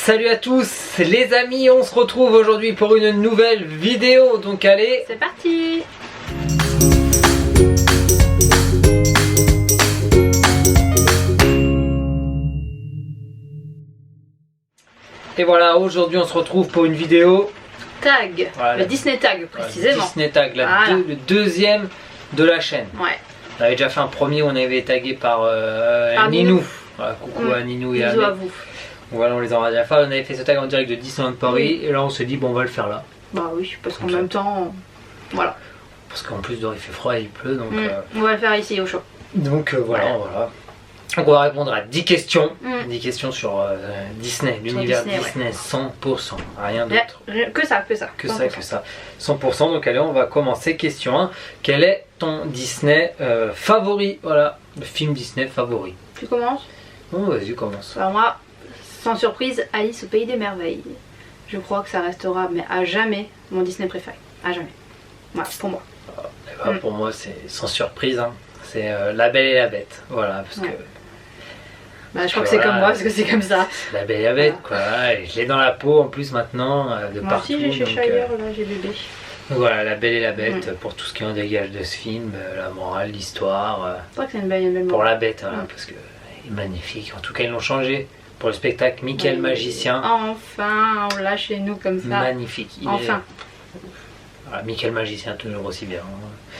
Salut à tous les amis, on se retrouve aujourd'hui pour une nouvelle vidéo, donc allez, c'est parti. Et voilà, aujourd'hui on se retrouve pour une vidéo Tag, voilà, le Disney Tag précisément. Disney Tag, voilà. le deuxième de la chaîne. Ouais. On avait déjà fait un premier où on avait tagué par Ninou. Voilà, coucou à Ninou et bisous à vous. Donc voilà, on les envoie déjà fait. On avait fait ce tag en direct de Disneyland Paris et là on s'est dit bon on va le faire là. Bah oui, parce qu'en même temps, voilà. Parce qu'en plus dehors il fait froid et il pleut donc. On va le faire ici au chaud. Donc voilà. Donc on va répondre à 10 questions. 10 questions sur Disney, l'univers Disney, 100%, rien d'autre. Que ça. Que ça. 100%, donc allez, on va commencer. Question 1. Quel est ton Disney favori? Voilà, le film Disney favori. Tu commences? Bon, vas-y, commence. Alors moi, sans surprise, Alice au Pays des Merveilles. Je crois que ça restera, mais à jamais, mon Disney préféré. À jamais. Voilà, pour moi. Pour moi, c'est sans surprise. Hein. C'est La Belle et la Bête. Voilà, parce que... Bah, je crois que c'est comme moi, parce que c'est comme ça. La Belle et la Bête, quoi. Et je l'ai dans la peau en plus maintenant, de moi partout. Moi aussi, j'ai chez Shire, là, j'ai bébé. Donc voilà, La Belle et la Bête, pour tout ce qui en dégage de ce film, la morale, l'histoire. C'est vrai que c'est une belle pour la Bête, voilà, parce que est magnifique. En tout cas, ils l'ont changé pour le spectacle Mickey le Magicien. Enfin, on l'a chez nous comme ça. Magnifique. Enfin. Voilà, Mickey le Magicien, toujours aussi bien.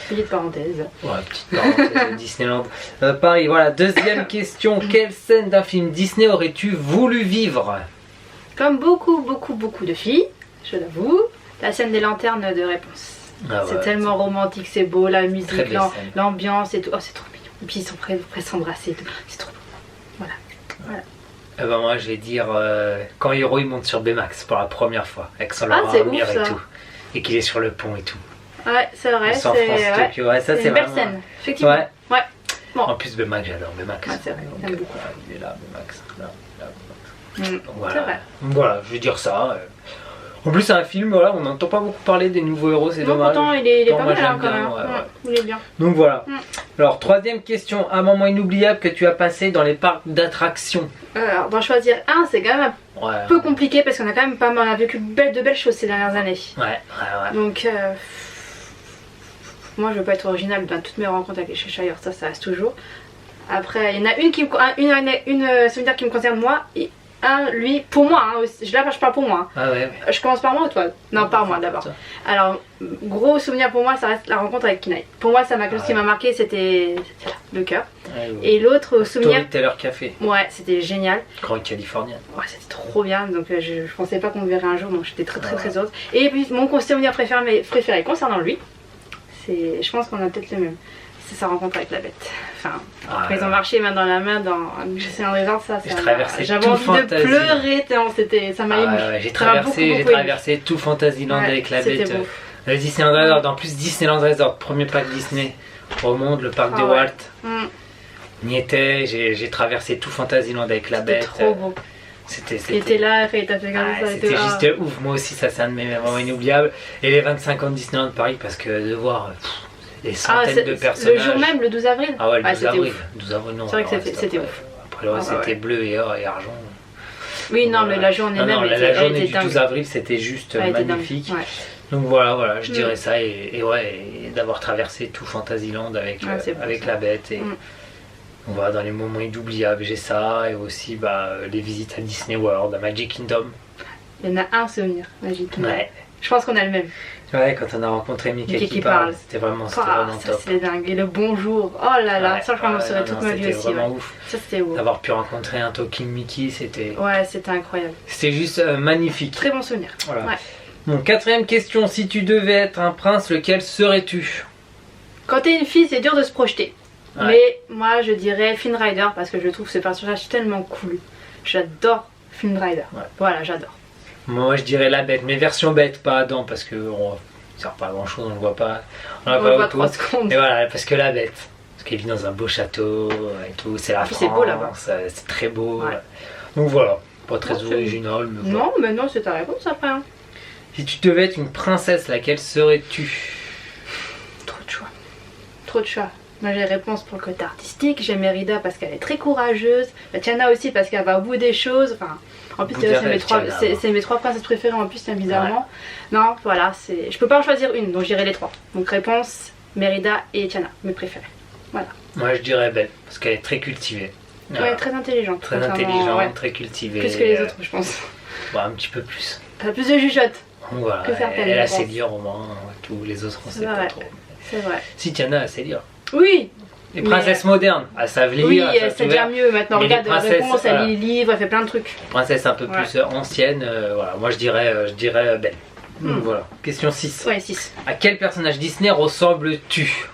Petite parenthèse. Ouais, petite parenthèse de Disneyland. Pareil, voilà, deuxième question. Quelle scène d'un film Disney aurais-tu voulu vivre? Comme beaucoup de filles, je l'avoue, la scène des lanternes de Réponse. C'est tellement romantique, c'est beau, la musique, l'ambiance et tout. Oh, c'est trop mignon. Et puis ils sont prêts à s'embrasser et tout. C'est trop beau. Voilà. Eh ben moi, je vais dire quand Hiro il monte sur Baymax pour la première fois, avec son Laura Amir et tout. Et qu'il est sur le pont et tout. Ouais, c'est vrai. C'est c'est une belle scène, effectivement. Ouais. Bon. En plus, Baymax, j'adore Baymax. Ouais, c'est vrai, j'aime beaucoup. Il est là, Baymax. C'est vrai. Voilà, je vais dire ça. En plus, c'est un film, voilà, on n'entend pas beaucoup parler des nouveaux héros, c'est dommage. Pourtant, il est pas mal quand même. Il est bien. Donc voilà. Alors, troisième question, un moment inoubliable que tu as passé dans les parcs d'attractions. Alors, d'en choisir un, c'est quand même un peu compliqué parce qu'on a quand même pas mal vécu de belles choses ces dernières années. Ouais. Donc, moi, je veux pas être originale dans toutes mes rencontres avec les Cheshire, ça reste toujours. Après, il y en a une souvenir qui me concerne moi et lui, pour moi, je parle pour moi. Je commence par moi ou toi? Non, par moi d'abord. Alors, gros souvenir pour moi, ça reste la rencontre avec Kinaï. Pour moi, ce qui m'a marqué, c'était le cœur. Et l'autre souvenir. Storyteller Café. Ouais, c'était génial. Grand Californien. Ouais, c'était trop bien. Donc, je pensais pas qu'on me verrait un jour, donc j'étais très heureuse. Et puis, mon souvenir préféré concernant lui, je pense qu'on a peut-être le même. C'est sa rencontre avec la bête. Enfin, quand ils ont marché main dans la main dans Disneyland Resort, j'avais envie de pleurer tellement ça m'a ému. J'ai traversé tout Fantasyland avec la bête. Le Disneyland Resort, en plus Disneyland Resort, premier parc Disney au monde, le parc de Walt. On y était, j'ai traversé tout Fantasyland avec la bête. C'était trop beau. Il était là, il t'a fait regarder ça. C'était juste ouf, moi aussi ça c'est un de mes moments inoubliables. Et les 25 ans de Disneyland Paris, parce que de voir des centaines de personnages. Le jour même, le 12 avril. Ah ouais, le 12 avril. 12 avril, non. C'est vrai que c'était ouf. Après, c'était bleu et or et argent. Oui, non, mais la journée même. La journée du 12 avril, c'était juste magnifique. Donc voilà, je dirais ça. Et d'avoir traversé tout Fantasyland avec la bête. Et on va dans les moments inoubliables. J'ai ça. Et aussi les visites à Disney World, à Magic Kingdom. Il y en a un souvenir, Magic Kingdom. Je pense qu'on a le même. Ouais, quand on a rencontré Mickey qui parle, c'était vraiment top. C'est dingue. Et le bonjour, oh là là, ça je m'en souviens toute ma vie aussi. C'était vraiment ouf. Ça c'était ouf. D'avoir pu rencontrer un Talking Mickey, c'était... Ouais, c'était incroyable. C'était juste magnifique. Très bon souvenir. Voilà. Bon, quatrième question, si tu devais être un prince, lequel serais-tu? Quand t'es une fille, c'est dur de se projeter. Mais moi je dirais Flynn Rider parce que je trouve ce personnage tellement cool. J'adore Flynn Rider. Voilà, j'adore. Moi je dirais la bête, mais version bête, pas Adam, parce que ça sert pas à grand chose, on le voit pas. On le voit 3 secondes. Et voilà, parce que la bête, parce qu'elle vit dans un beau château et tout, c'est la France, c'est beau là-bas. C'est très beau. Donc voilà, pas très original. Mais non, mais non, c'est ta réponse après. Si tu devais être une princesse, laquelle serais-tu? Trop de choix. Moi j'ai réponse pour le côté artistique, j'ai Mérida parce qu'elle est très courageuse, Tiana aussi parce qu'elle va au bout des choses, enfin En plus, c'est mes 3 princesses préférées en plus, bizarrement. Ouais. Non, voilà, je peux pas en choisir une, donc je dirais les 3. Donc réponse, Mérida et Tiana, mes préférées. Voilà. Moi je dirais Belle, parce qu'elle est très cultivée. Ouais, très intelligente. Très intelligente, très cultivée. Plus que les autres, je pense. Bon, un petit peu plus. Elle a plus de jugeote. Voilà, que certaines. Elle a assez lire au moins, tous les autres on sait pas trop. C'est vrai. Si Tiana a assez lire. Oui. Les princesses modernes, elles savent lire. Oui, elles savent dire mieux maintenant. Regarde, réponse, elle lit livre, elle fait plein de trucs. Princesse un peu plus ancienne, voilà. Moi je dirais Belle. Voilà. Question 6. Ouais, 6. À quel personnage Disney ressembles-tu?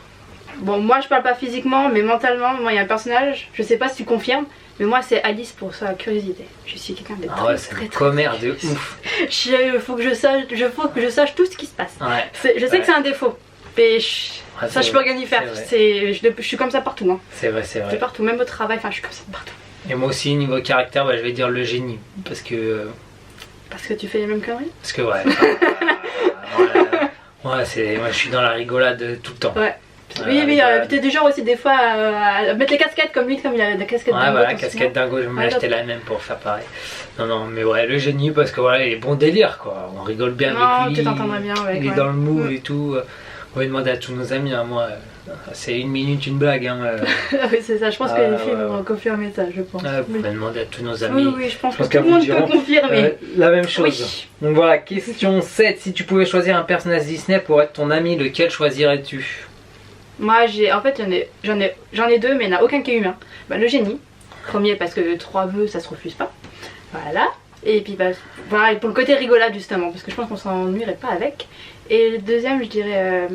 Bon, moi je parle pas physiquement, mais mentalement, moi il y a un personnage, je sais pas si tu confirmes, mais moi c'est Alice pour sa curiosité. Je suis quelqu'un de c'est une commère de ouf. Il faut que je sache tout ce qui se passe. Ouais. Je sais que c'est un défaut, mais je peux rien y faire. Je suis comme ça partout. Hein. C'est vrai. Je suis partout, même au travail, je suis comme ça partout. Et moi aussi, niveau caractère, je vais dire le génie, parce que... Parce que tu fais les mêmes conneries? Parce que moi je suis dans la rigolade tout le temps. Ouais. Oui, t'es du genre aussi des fois à mettre les casquettes comme lui, comme il a la casquette dingo. Ouais, voilà, casquette dingo, je vais me l'acheter la même pour faire pareil. Non, mais ouais, le génie, parce que voilà, il est bon délire quoi. On rigole bien avec lui. Tu t'entendras bien avec. Il est dans le move et tout. On va demander à tous nos amis, hein, moi. C'est 1 minute une blague. Hein. Oui, c'est ça, je pense que les filles vont confirmer ça, je pense. Vous pouvez demander à tous nos amis. Oui, je pense que tout le monde peut confirmer. La même chose. Oui. Donc voilà, question 7. Si tu pouvais choisir un personnage Disney pour être ton ami, lequel choisirais-tu? Moi, j'en ai 2, mais il n'y en a aucun qui est humain. Le génie. Premier, parce que 3 vœux, ça se refuse pas. Voilà. Et puis, voilà, pour le côté rigolade, justement, parce que je pense qu'on s'ennuierait pas avec. Et le deuxième, je dirais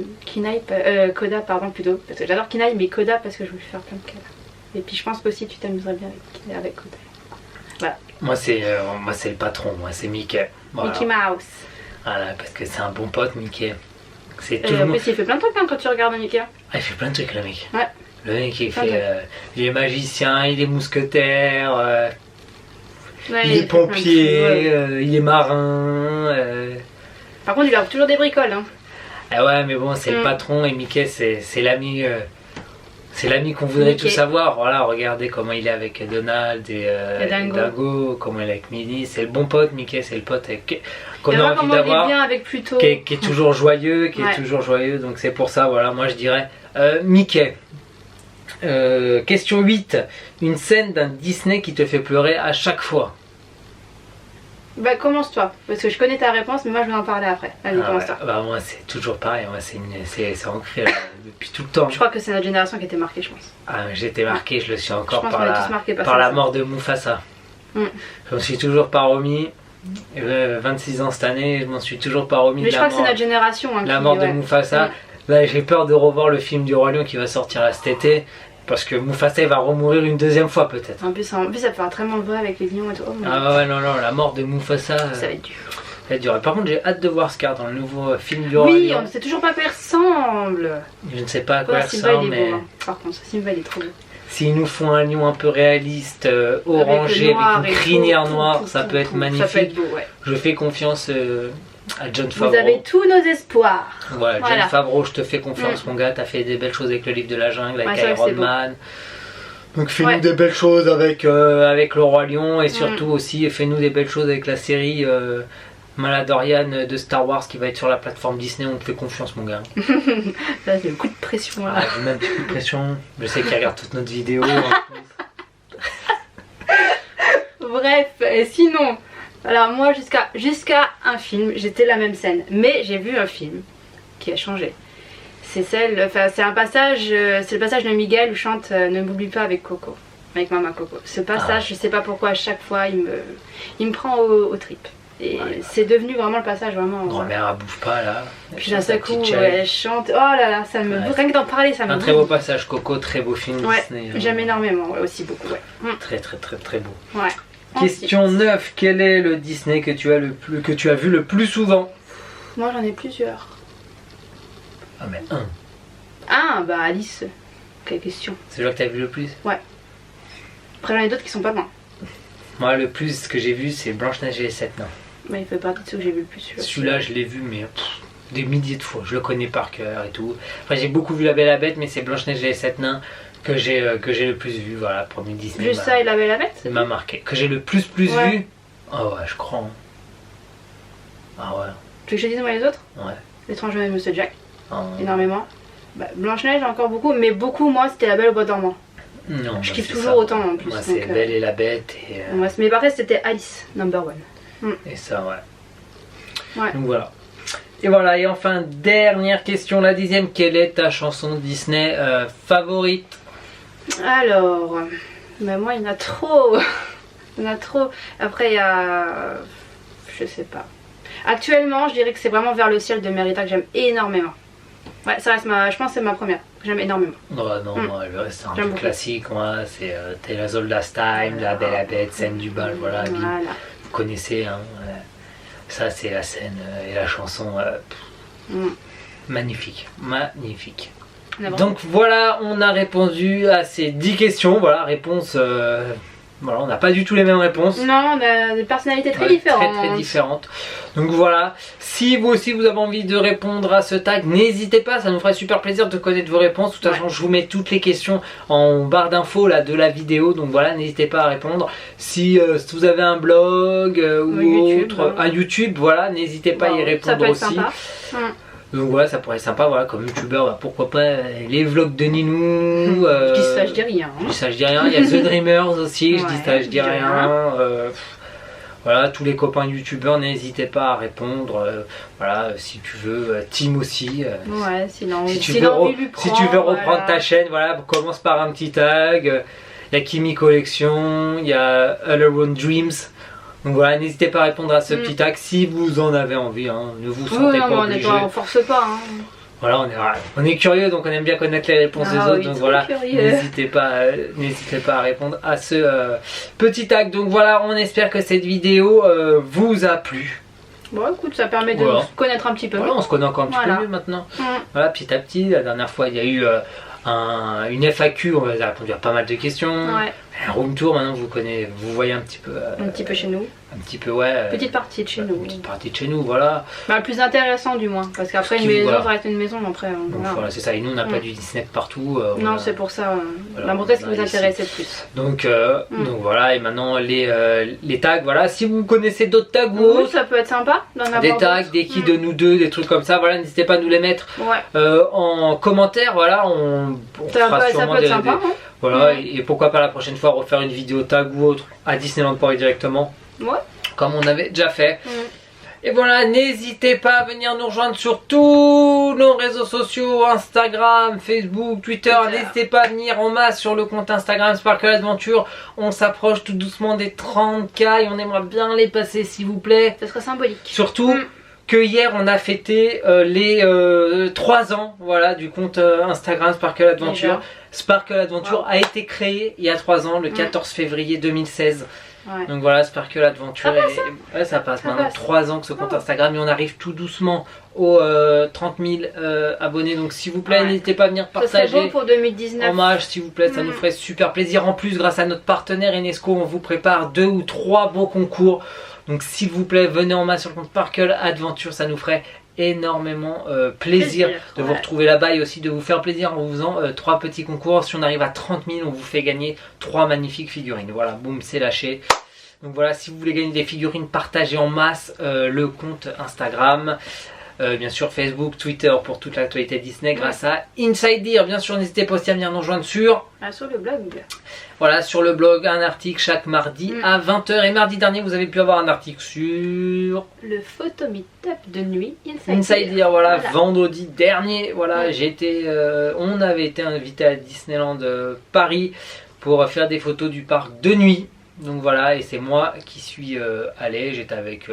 Koda, pardon, plutôt. Parce que j'adore Kinaï, mais Koda, parce que je veux lui faire plein de câlins. Et puis, je pense qu'aussi, tu t'amuserais bien avec Koda. Voilà. Moi, c'est le patron. Moi, c'est Mickey. Voilà. Mickey Mouse. Voilà, parce que c'est un bon pote, Mickey. En plus, il fait plein de trucs quand tu regardes Mickey. Il fait plein de trucs, le mec. Ouais. Le mec, il est magicien, il est mousquetaire, il est pompier, il est marin. Par contre, il a toujours des bricoles. Hein. Ah ouais, mais bon, c'est le patron et Mickey, c'est l'ami. C'est l'ami qu'on voudrait tous savoir. Voilà, regardez comment il est avec Donald et Dingo, comment il est avec Minnie. C'est le bon pote, Mickey, c'est le pote qu'on a envie d'avoir, qui est toujours joyeux, donc c'est pour ça, voilà, moi je dirais Mickey. Question 8. Une scène d'un Disney qui te fait pleurer à chaque fois. Commence-toi, parce que je connais ta réponse, mais moi je vais en parler après. Allez, commence-toi. Moi c'est toujours pareil, moi c'est ancré depuis tout le temps. Je crois que c'est notre génération qui était marquée, je pense. J'ai été marqué, je le suis encore par la mort de Mufasa. Je m'en suis toujours pas remis. 26 ans cette année, je m'en suis toujours pas remis. Mais je crois que c'est notre génération. La mort de Mufasa. Là, j'ai peur de revoir le film du Roi Lion qui va sortir là cet été. Parce que Mufasa va remourir une deuxième fois peut-être. En plus, ça peut faire très mauvais avec les lions et tout. Non, la mort de Mufasa. Ça va être dur. Ça va être dur. Par contre, j'ai hâte de voir Scar dans le nouveau film du Roi Lion. Oui, on ne sait toujours pas à quoi il ressemble. Je ne sais pas à quoi il ressemble, mais... Par contre, Simba il est trop beau. S'ils nous font un lion un peu réaliste, orangé, avec une crinière noire, ça peut être magnifique. Ça peut être beau, ouais. Je fais confiance à Jon Favreau. Vous avez tous nos espoirs. Voilà. Jon Favreau, je te fais confiance, mon gars. T'as fait des belles choses avec le livre de la jungle, avec Iron Man. Donc fais-nous des belles choses avec le Roi Lion et surtout aussi fais-nous des belles choses avec la série Mandalorian de Star Wars qui va être sur la plateforme Disney. On te fait confiance, mon gars. Ça c'est le coup de pression là. J'ai même plus de pression. Je sais qu'il regarde toute notre vidéo. Bref, et sinon, alors moi jusqu'à un film, j'étais la même scène, mais j'ai vu un film qui a changé. C'est un passage, c'est le passage de Miguel où chante Ne m'oublie pas avec Coco, avec Maman Coco. Ce passage, je sais pas pourquoi à chaque fois il me prend aux tripes. Et c'est devenu vraiment le passage vraiment. Grand-mère elle bouge pas là. Puis d'un seul coup elle chante. Oh là là, ça me rien que d'en parler, ça me. Un très beau passage Coco, très beau film Disney. J'aime énormément, aussi beaucoup. Très beau. Ouais. Question 9. Quel est le Disney que tu as vu le plus souvent? Moi j'en ai plusieurs. Ah mais un. Alice. Quelle question. C'est le que tu as vu le plus? Ouais. Après j'en ai d'autres qui sont pas loin. Moi le plus que j'ai vu c'est Blanche-Neige et les 7 nains. Il fait partie de ceux que j'ai vu le plus. Celui-là je l'ai vu mais des milliers de fois. Je le connais par cœur et tout. Après j'ai beaucoup vu La Belle et la Bête, mais c'est Blanche-Neige et les 7 nains que j'ai le plus vu. Voilà, premier Disney. Juste ça et La Belle et la Bête? Ça m'a marqué. Que j'ai le plus vu. Ah ouais, je crois. Hein. Ah ouais. Tu veux que je te dise moi les autres? Ouais. L'étrange de Monsieur Jack. Énormément. Bah, Blanche-Neige encore beaucoup, mais beaucoup moi c'était La Belle au Bois dormant. Non, je kiffe toujours autant en plus. Moi c'est Belle et la Bête. Et, mais pareil c'était Alice, number 1. Et ça ouais. Donc voilà. Et voilà, et enfin dernière question, la 10e, quelle est ta chanson Disney favorite? Alors, mais moi il y en a trop. Il y en a trop. Après il y a... je sais pas. Actuellement je dirais que c'est vraiment Vers le ciel de Merida que j'aime énormément. Ouais, ça reste je pense que c'est ma première. J'aime énormément. Ouais, non, moi, le reste c'est un peu classique. Moi, c'est Taylor's All Last Time, La Belle à Bête, Scène du bal, voilà. Vous connaissez, hein. Ça, c'est la scène et la chanson. Magnifique, magnifique. Donc voilà, on a répondu à ces 10 questions. Voilà, réponse. Voilà, on n'a pas du tout les mêmes réponses. Non, on a des personnalités très différentes. Très différentes. Donc voilà, si vous aussi vous avez envie de répondre à ce tag, n'hésitez pas, ça nous ferait super plaisir de connaître vos réponses. De toute façon, je vous mets toutes les questions en barre d'infos de la vidéo. Donc voilà, n'hésitez pas à répondre. Si vous avez un blog ou YouTube, autre, un YouTube, voilà, n'hésitez pas à y répondre aussi. Sympa. Donc voilà, ça pourrait être sympa, voilà, comme youtubeur, bah, pourquoi pas les vlogs de Ninou. Je dis ça, je dis rien. Je dis ça, je dis rien. Il y a The Dreamers aussi, je dis ça, je dis rien. Voilà, tous les copains youtubeurs, n'hésitez pas à répondre. Voilà, si tu veux, Tim aussi. Ouais, sinon, si tu veux reprendre ta chaîne, voilà, commence par un petit tag. Il y a Kimi Collection, il y a All Around Dreams. Donc voilà, n'hésitez pas à répondre à ce petit tag si vous en avez envie, hein. Ne vous sentez pas obligé. On force pas. Hein. Voilà, on est curieux, donc on aime bien connaître les réponses des autres. Donc voilà, n'hésitez pas à répondre à ce petit tag. Donc voilà, on espère que cette vidéo vous a plu. Bon écoute, ça permet de se connaître un petit peu mieux. On se connaît encore un petit peu mieux maintenant. Voilà, petit à petit, la dernière fois il y a eu une FAQ, on a répondu à pas mal de questions. Un room tour, maintenant vous voyez un petit peu. Un petit peu chez nous. Un petit peu, ouais. Petite partie de chez nous. Petite partie de chez nous, voilà. Bah, le plus intéressant du moins, parce qu'après une maison, ça reste une maison, après. Voilà, c'est ça, et nous on n'a pas du Disney partout. Non, c'est pour ça. Voilà, montrer ce qui vous intéresse le plus. Donc voilà, et maintenant les tags, voilà. Si vous connaissez d'autres tags ou autres, ça peut être sympa d'en avoir des tags, des qui de nous deux, des trucs comme ça, voilà, n'hésitez pas à nous les mettre en commentaire, voilà. On fera sûrement ça peut être sympa, hein. Voilà, et pourquoi pas la prochaine fois refaire une vidéo tag ou autre à Disneyland Paris directement. Comme on avait déjà fait. Et voilà, n'hésitez pas à venir nous rejoindre sur tous nos réseaux sociaux, Instagram, Facebook, Twitter. N'hésitez pas à venir en masse sur le compte Instagram Sparkle Adventure. On s'approche tout doucement des 30K et on aimerait bien les passer, s'il vous plaît. Ce serait symbolique. Surtout que hier on a fêté les 3 ans, voilà, du compte Instagram Sparkle Adventure. Sparkle Adventure a été créé il y a 3 ans, le 14 février 2016. Donc voilà, Sparkle Adventure, ça passe maintenant 3 ans que ce compte Instagram, et on arrive tout doucement aux 30 000 abonnés. Donc s'il vous plaît, n'hésitez pas à venir partager. Ça beau pour 2019. Hommage, s'il vous plaît, ça nous ferait super plaisir. En plus, grâce à notre partenaire Enesco, on vous prépare 2 ou 3 beaux concours. Donc s'il vous plaît, venez en masse sur le compte Sparkle Adventure, ça nous ferait énormément plaisir de vous retrouver là-bas, et aussi de vous faire plaisir en vous faisant 3 petits concours. Si on arrive à 30 000, on vous fait gagner 3 magnifiques figurines. Voilà, boum, c'est lâché. Donc voilà, si vous voulez gagner des figurines, partagez en masse le compte Instagram. Bien sûr Facebook, Twitter pour toute l'actualité Disney grâce à Inside Deer. Bien sûr, n'hésitez pas aussi à venir nous rejoindre sur le blog. Voilà, sur le blog, un article chaque mardi à 20 h. Et mardi dernier, vous avez pu avoir un article sur le photo meet-up de nuit Inside Deer. Voilà, vendredi dernier, voilà, on avait été invité à Disneyland Paris pour faire des photos du parc de nuit. Donc voilà, et c'est moi qui suis allé. J'étais avec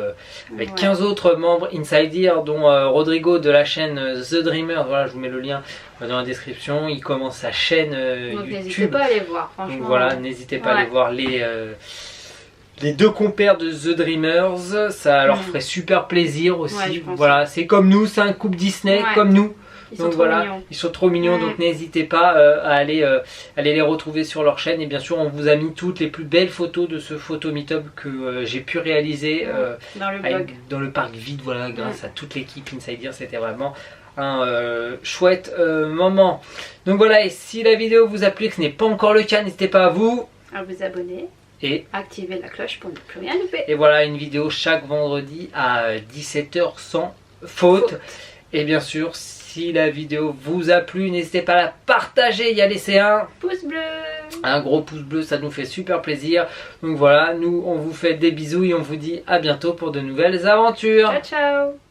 15 autres membres Inside Deer, dont Rodrigo de la chaîne The Dreamers. Voilà, je vous mets le lien dans la description. Il commence sa chaîne donc YouTube. N'hésitez pas à aller voir, franchement. Donc voilà, n'hésitez pas à aller voir les 2 compères de The Dreamers. Ça leur ferait super plaisir aussi. Voilà, c'est comme nous, c'est un couple Disney comme nous. Donc voilà, ils sont trop mignons, donc n'hésitez pas à aller les retrouver sur leur chaîne. Et bien sûr, on vous a mis toutes les plus belles photos de ce photo meet-up que j'ai pu réaliser dans le parc vide, voilà, grâce à toute l'équipe Inside Deer. C'était vraiment un chouette moment. Donc voilà, et si la vidéo vous a plu et que ce n'est pas encore le cas, n'hésitez pas à vous abonner. et activez la cloche pour ne plus rien louper. Et voilà, une vidéo chaque vendredi à 17h sans faute. Et bien sûr, si la vidéo vous a plu, n'hésitez pas à la partager et à laisser un pouce bleu. Un gros pouce bleu, ça nous fait super plaisir. Donc voilà, nous on vous fait des bisous et on vous dit à bientôt pour de nouvelles aventures. Ciao ciao.